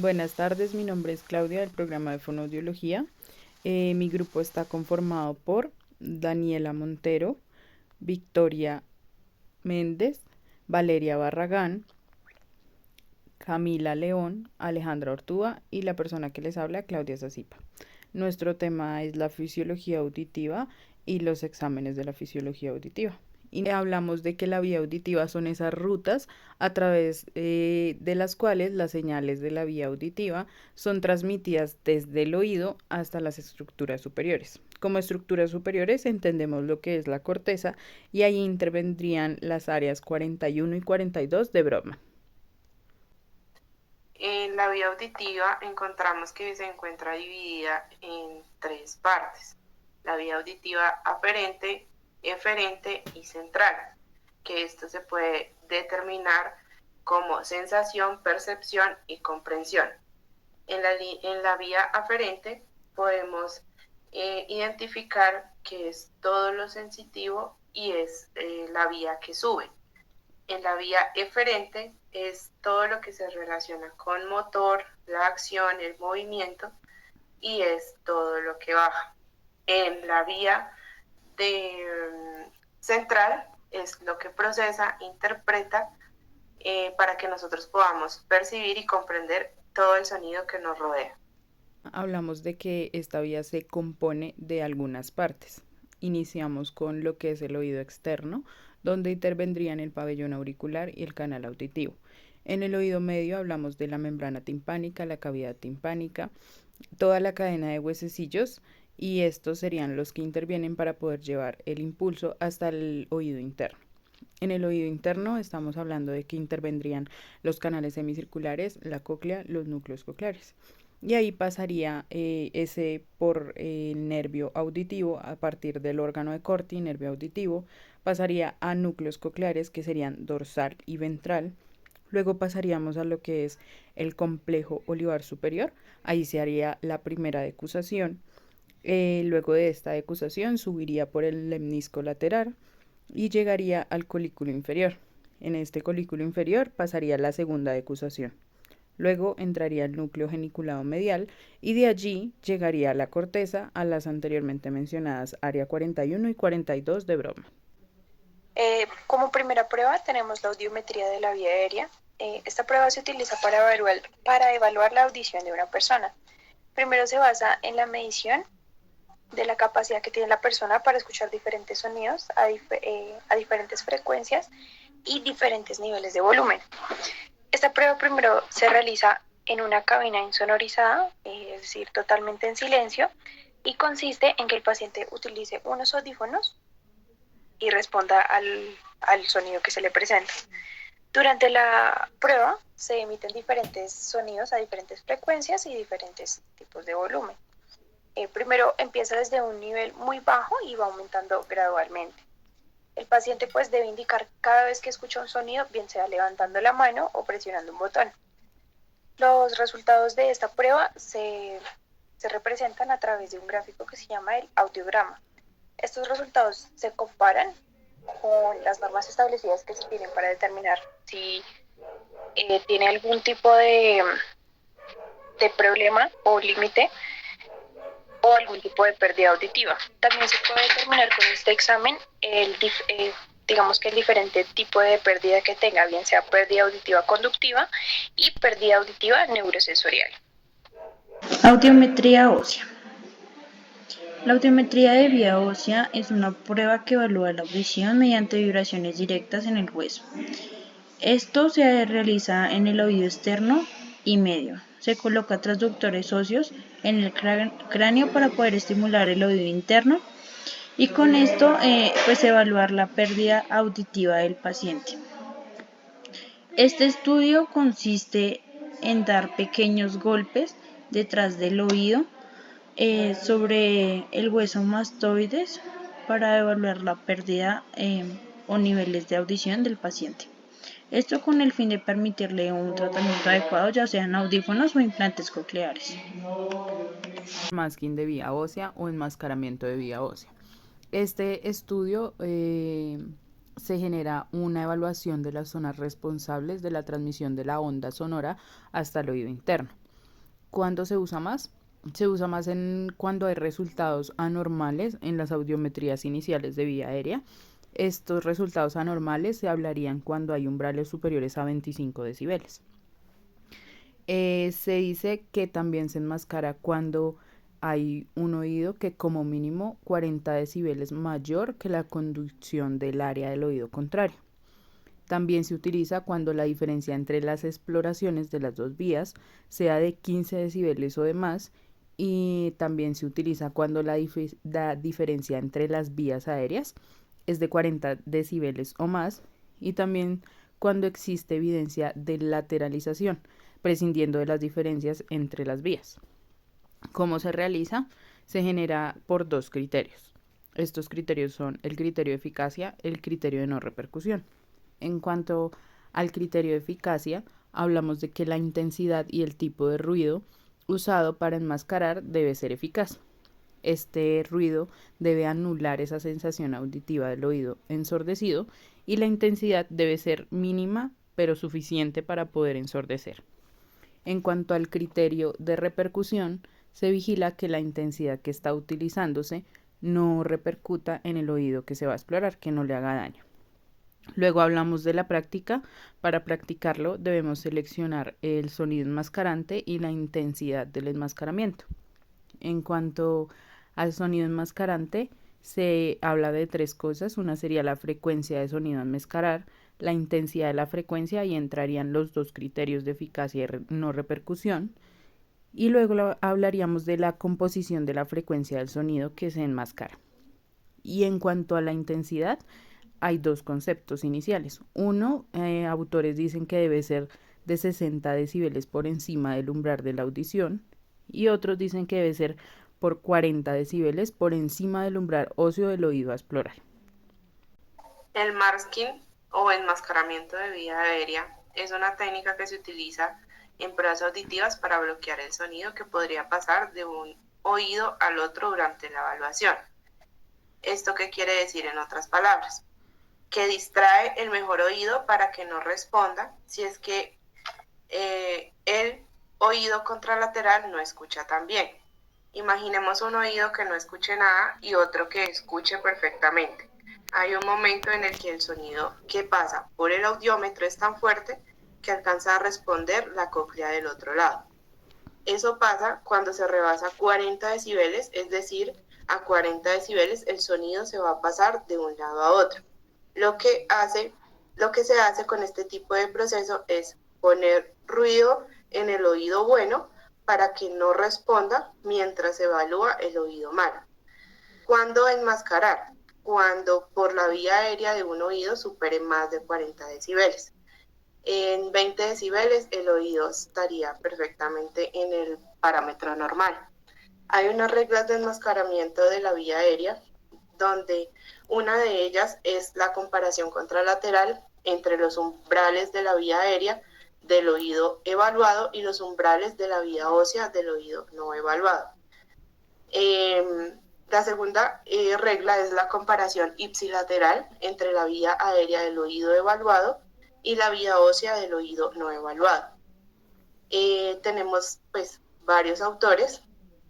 Buenas tardes, mi nombre es Claudia del programa de Fonoaudiología. Mi grupo está conformado por Daniela Montero, Victoria Méndez, Valeria Barragán, Camila León, Alejandra Ortúa y la persona que les habla, Claudia Zazipa. Nuestro tema es la fisiología auditiva y los exámenes de la fisiología auditiva. Y hablamos de que la vía auditiva son esas rutas a través de las cuales las señales de la vía auditiva son transmitidas desde el oído hasta las estructuras superiores. Como estructuras superiores entendemos lo que es la corteza y ahí intervendrían las áreas 41 y 42 de Brodmann. En la vía auditiva encontramos que se encuentra dividida en tres partes: la vía auditiva aferente, eferente y central, que esto se puede determinar como sensación, percepción y comprensión. En la vía aferente podemos identificar que es todo lo sensitivo y es la vía que sube. En la vía eferente es todo lo que se relaciona con motor, la acción, el movimiento, y es todo lo que baja. En la vía central es lo que procesa, interpreta, para que nosotros podamos percibir y comprender todo el sonido que nos rodea. Hablamos de que esta vía se compone de algunas partes. Iniciamos con lo que es el oído externo, donde intervendrían el pabellón auricular y el canal auditivo. En el oído medio hablamos de la membrana timpánica, la cavidad timpánica, toda la cadena de huesecillos, y estos serían los que intervienen para poder llevar el impulso hasta el oído interno. En el oído interno estamos hablando de que intervendrían los canales semicirculares, la cóclea, los núcleos cocleares. Y ahí pasaría ese por el nervio auditivo a partir del órgano de Corti, nervio auditivo, pasaría a núcleos cocleares que serían dorsal y ventral. Luego pasaríamos a lo que es el complejo olivar superior. Ahí se haría la primera decusación. Luego de esta decusación subiría por el lemnisco lateral y llegaría al colículo inferior. En este colículo inferior pasaría la segunda decusación. Luego entraría el núcleo geniculado medial y de allí llegaría a la corteza, a las anteriormente mencionadas área 41 y 42 de Brodmann. Como primera prueba tenemos la audiometría de la vía aérea. Esta prueba se utiliza para evaluar la audición de una persona. Primero se basa en la medición de la capacidad que tiene la persona para escuchar diferentes sonidos a diferentes frecuencias y diferentes niveles de volumen. Esta prueba primero se realiza en una cabina insonorizada, es decir, totalmente en silencio, y consiste en que el paciente utilice unos audífonos y responda al sonido que se le presenta. Durante la prueba se emiten diferentes sonidos a diferentes frecuencias y diferentes tipos de volumen. Primero empieza desde un nivel muy bajo y va aumentando gradualmente. El paciente pues debe indicar cada vez que escucha un sonido, bien sea levantando la mano o presionando un botón. Los resultados de esta prueba se representan a través de un gráfico que se llama el audiograma. Estos resultados se comparan con las normas establecidas que se tienen para determinar si tiene algún tipo de problema o límite o algún tipo de pérdida auditiva. También se puede determinar con este examen digamos que el diferente tipo de pérdida que tenga, bien sea pérdida auditiva conductiva y pérdida auditiva neurosensorial. Audiometría ósea. La audiometría de vía ósea es una prueba que evalúa la audición mediante vibraciones directas en el hueso. Esto se realiza en el oído externo y medio. Se coloca transductores óseos en el cráneo para poder estimular el oído interno y con esto pues evaluar la pérdida auditiva del paciente. Este estudio consiste en dar pequeños golpes detrás del oído sobre el hueso mastoides para evaluar la pérdida o niveles de audición del paciente. Esto con el fin de permitirle un tratamiento adecuado, ya sean audífonos o implantes cocleares. Masking de vía ósea o enmascaramiento de vía ósea. Este estudio se genera una evaluación de las zonas responsables de la transmisión de la onda sonora hasta el oído interno. ¿Cuándo se usa más? Se usa más cuando hay resultados anormales en las audiometrías iniciales de vía aérea. Estos resultados anormales se hablarían cuando hay umbrales superiores a 25 decibeles. Se dice que también se enmascara cuando hay un oído que como mínimo 40 decibeles mayor que la conducción del área del oído contrario. También se utiliza cuando la diferencia entre las exploraciones de las dos vías sea de 15 decibeles o de más, y también se utiliza cuando la diferencia entre las vías aéreas es de 40 decibeles o más, y también cuando existe evidencia de lateralización, prescindiendo de las diferencias entre las vías. ¿Cómo se realiza? Se genera por dos criterios. Estos criterios son el criterio de eficacia, el criterio de no repercusión. En cuanto al criterio de eficacia, hablamos de que la intensidad y el tipo de ruido usado para enmascarar debe ser eficaz. Este ruido debe anular esa sensación auditiva del oído ensordecido, y la intensidad debe ser mínima pero suficiente para poder ensordecer. En cuanto al criterio de repercusión, se vigila que la intensidad que está utilizándose no repercuta en el oído que se va a explorar, que no le haga daño. Luego hablamos de la práctica. Para practicarlo debemos seleccionar el sonido enmascarante y la intensidad del enmascaramiento. En cuanto al sonido enmascarante, se habla de tres cosas. Una sería la frecuencia de sonido a enmascarar, la intensidad de la frecuencia, y entrarían los dos criterios de eficacia y no repercusión. Y luego hablaríamos de la composición de la frecuencia del sonido que se enmascara. Y en cuanto a la intensidad, hay dos conceptos iniciales. Uno, autores dicen que debe ser de 60 decibeles por encima del umbral de la audición, y otros dicen que debe ser por 40 decibeles por encima del umbral óseo del oído a explorar. El masking o enmascaramiento de vía aérea es una técnica que se utiliza en pruebas auditivas para bloquear el sonido que podría pasar de un oído al otro durante la evaluación. ¿Esto qué quiere decir en otras palabras? Que distrae el mejor oído para que no responda si es que el oído contralateral no escucha tan bien. Imaginemos un oído que no escuche nada y otro que escuche perfectamente. Hay un momento en el que el sonido que pasa por el audiómetro es tan fuerte que alcanza a responder la cóclea del otro lado. Eso pasa cuando se rebasa 40 decibeles, es decir, a 40 decibeles el sonido se va a pasar de un lado a otro. Lo que se hace con este tipo de proceso es poner ruido en el oído bueno para que no responda mientras se evalúa el oído malo. ¿Cuándo enmascarar? Cuando por la vía aérea de un oído supere más de 40 decibeles. En 20 decibeles el oído estaría perfectamente en el parámetro normal. Hay unas reglas de enmascaramiento de la vía aérea, donde una de ellas es la comparación contralateral entre los umbrales de la vía aérea del oído evaluado y los umbrales de la vía ósea del oído no evaluado. La segunda regla es la comparación ipsilateral entre la vía aérea del oído evaluado y la vía ósea del oído no evaluado. Tenemos pues varios autores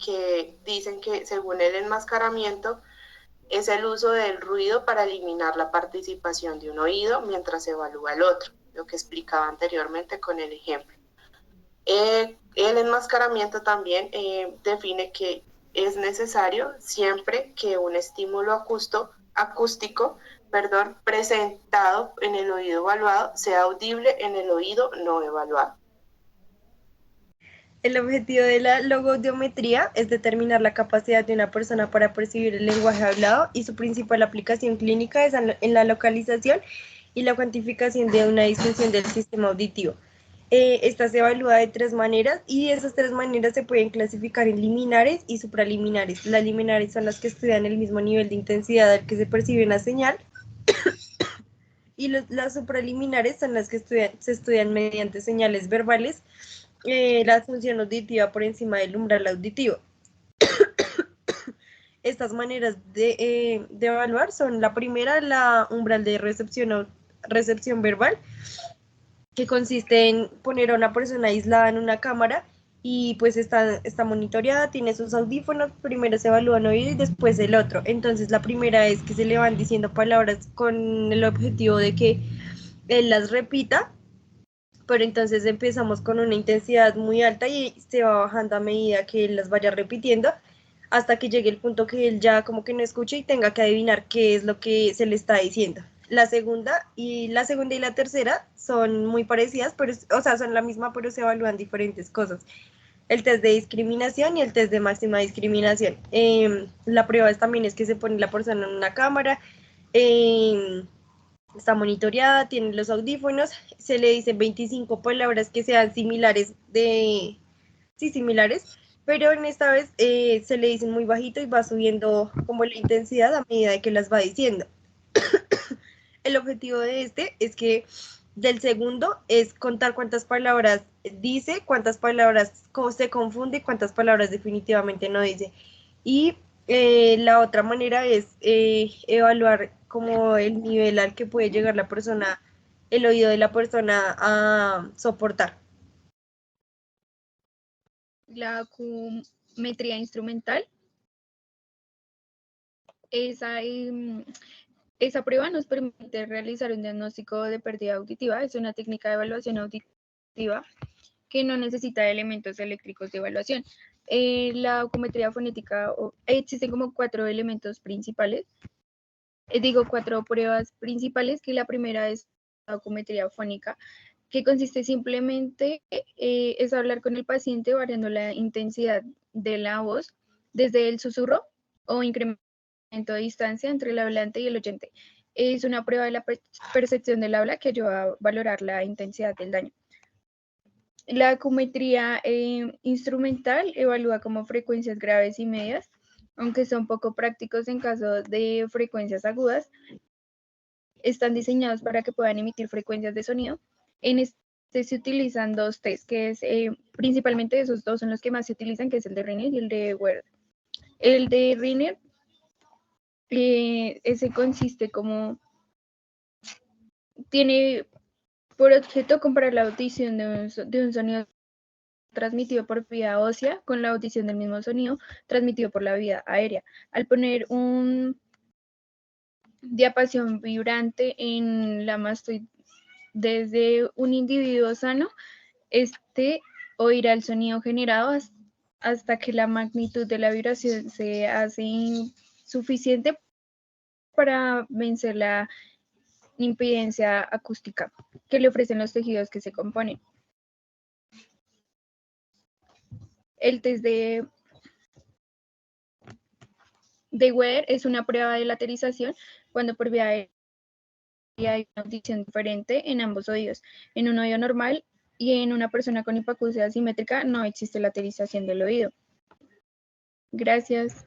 que dicen que según el enmascaramiento es el uso del ruido para eliminar la participación de un oído mientras se evalúa el otro, lo que explicaba anteriormente con el ejemplo. El enmascaramiento también define que es necesario siempre que un estímulo acústico presentado en el oído evaluado sea audible en el oído no evaluado. El objetivo de la logoaudiometría es determinar la capacidad de una persona para percibir el lenguaje hablado, y su principal aplicación clínica es en la localización y la cuantificación de una disfunción del sistema auditivo. Esta se evalúa de tres maneras, y esas tres maneras se pueden clasificar en liminares y supraliminares. Las liminares son las que estudian el mismo nivel de intensidad al que se percibe una señal, y las supraliminares son las que se estudian mediante señales verbales la función auditiva por encima del umbral auditivo. Estas maneras de evaluar son: la primera, la umbral de recepción verbal, que consiste en poner a una persona aislada en una cámara y pues está monitoreada, tiene sus audífonos, primero se evalúa un oído y después el otro. Entonces la primera es que se le van diciendo palabras con el objetivo de que él las repita, pero entonces empezamos con una intensidad muy alta y se va bajando a medida que él las vaya repitiendo hasta que llegue el punto que él ya como que no escuche y tenga que adivinar qué es lo que se le está diciendo. La segunda y la tercera son muy parecidas, pero, o sea, son la misma, pero se evalúan diferentes cosas. El test de discriminación y el test de máxima discriminación. La prueba también es que se pone la persona en una cámara, está monitoreada, tiene los audífonos, se le dicen 25 palabras que sean similares similares, pero en esta vez se le dicen muy bajito y va subiendo como la intensidad a medida de que las va diciendo. El objetivo de este es que del segundo es contar cuántas palabras dice, cuántas palabras se confunde, cuántas palabras definitivamente no dice. Y la otra manera es evaluar como el nivel al que puede llegar la persona, el oído de la persona a soportar. La acumetría instrumental, esa, esa prueba nos permite realizar un diagnóstico de pérdida auditiva. Es una técnica de evaluación auditiva que no necesita elementos eléctricos de evaluación. La acumetría fonética, existen como 4 elementos principales, cuatro pruebas principales, que la primera es la acumetría fónica, que consiste simplemente es hablar con el paciente variando la intensidad de la voz desde el susurro o incremento de distancia entre el hablante y el oyente. Es una prueba de la percepción del habla que ayuda a valorar la intensidad del daño. La acumetría instrumental evalúa como frecuencias graves y medias, aunque son poco prácticos en caso de frecuencias agudas. Están diseñados para que puedan emitir frecuencias de sonido. En este se utilizan 2 test, que es principalmente esos 2 son los que más se utilizan, que es el de Rinner y el de Word. El de Rinner, ese consiste como, tiene por objeto comparar la audición de un sonido transmitido por vía ósea con la audición del mismo sonido transmitido por la vía aérea. Al poner un diapasón vibrante en la mastoide desde un individuo sano, este oirá el sonido generado hasta que la magnitud de la vibración se hace insuficiente para vencer la impedencia acústica que le ofrecen los tejidos que se componen. El test de Weber es una prueba de laterización cuando por vía aérea hay una audición diferente en ambos oídos. En un oído normal y en una persona con hipoacusia asimétrica no existe laterización del oído. Gracias.